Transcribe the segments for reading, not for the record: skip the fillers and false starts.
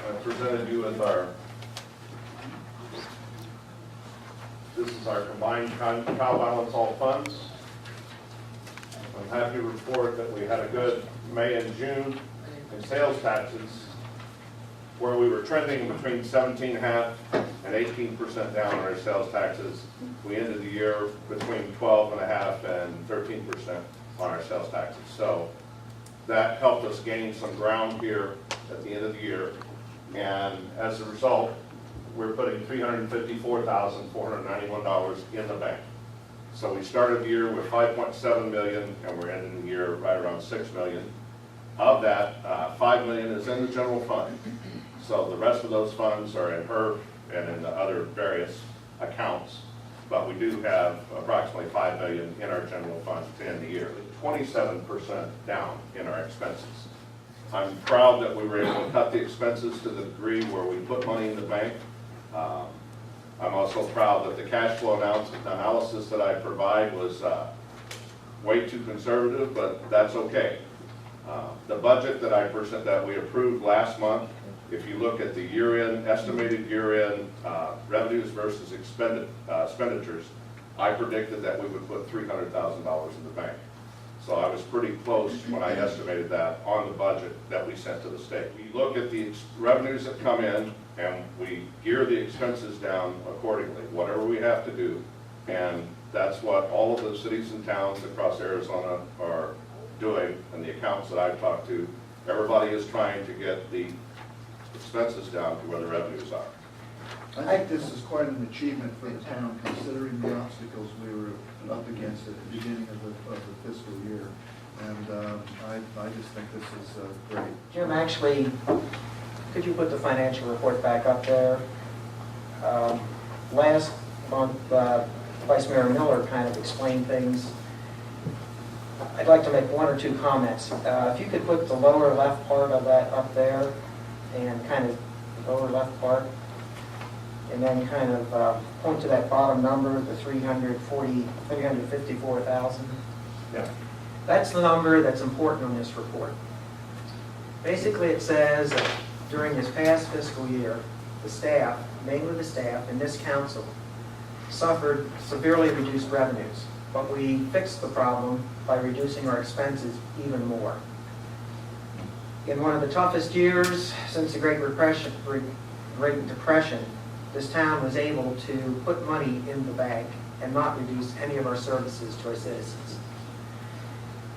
I presented you with this is our combined cow balance all funds. I'm happy to report that we had a good May and June in sales taxes, where we were trending between 17.5% and 18% down on our sales taxes. We ended the year between 12.5% and 13% on our sales taxes. So that helped us gain some ground here at the end of the year. And as a result, we're putting $354,491 in the bank. So we started the year with $5.7 million, and we're ending the year right around $6 million. Of that, $5 million is in the general fund. So the rest of those funds are in HERF and in the other various accounts. But we do have approximately $5 million in our general fund to end the year, 27% down in our expenses. I'm proud that we were able to cut the expenses to the degree where we put money in the bank. I'm also proud that the cash flow analysis that I provide was way too conservative, but that's okay. The budget that we approved last month, if you look at the year-end, estimated year-end revenues versus expenditures, I predicted that we would put $300,000 in the bank. So I was pretty close when I estimated that on the budget that we sent to the state. We look at the revenues that come in and we gear the expenses down accordingly, whatever we have to do. And that's what all of the cities and towns across Arizona are doing, and the accounts that I've talked to. Everybody is trying to get the expenses down to where the revenues are. I think this is quite an achievement for the town, considering the obstacles we were up against at the beginning of the fiscal year. And I just think this is great. Jim, actually, could you put the financial report back up there? Last month, Vice Mayor Miller kind of explained things. I'd like to make one or two comments. If you could put the lower left part of that up there, and kind of the lower left part, and then kind of point to that bottom number, the 354,000. Yeah. That's the number that's important on this report. Basically, it says that during this past fiscal year, the staff, mainly the staff in this council, suffered severely reduced revenues. But we fixed the problem by reducing our expenses even more. In one of the toughest years since the Great Depression, this town was able to put money in the bank and not reduce any of our services to our citizens.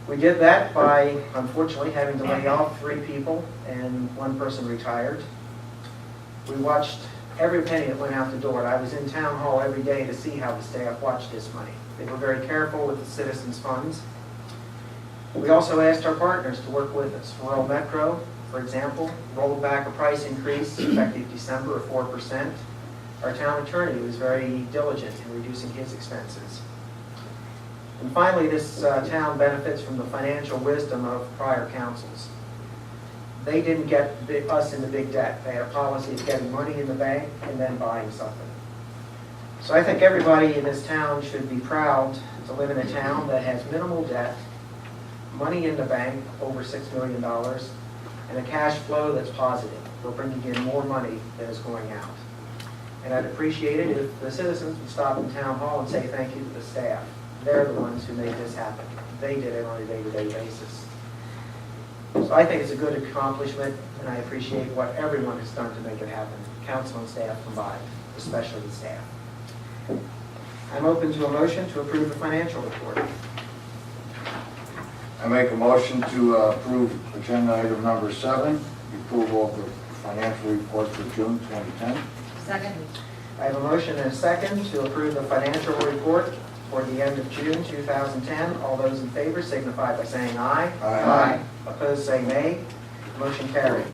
We did that by, unfortunately, having to lay off 3 people and 1 person retired. We watched every penny that went out the door. I was in town hall every day to see how the staff watched this money. They were very careful with the citizens' funds. We also asked our partners to work with us. Rural Metro, for example, rolled back a price increase effective December of 4%. Our town attorney was very diligent in reducing his expenses. And finally, this town benefits from the financial wisdom of prior councils. They didn't get us into big debt. They had a policy of getting money in the bank and then buying something. So I think everybody in this town should be proud to live in a town that has minimal debt, money in the bank, over $6 million, and a cash flow that's positive. We're bringing in more money than is going out. And I'd appreciate it if the citizens would stop in town hall and say thank you to the staff. They're the ones who made this happen. They did it on a day-to-day basis. So I think it's a good accomplishment, and I appreciate what everyone has done to make it happen, council and staff combined, especially the staff. I'm open to a motion to approve the financial report. I make a motion to approve agenda item number 7, the approval of the financial report for June 2010. Second. I have a motion and a second to approve the financial report for the end of June 2010. All those in favor signify by saying aye. Aye. Opposed say nay. Motion carried.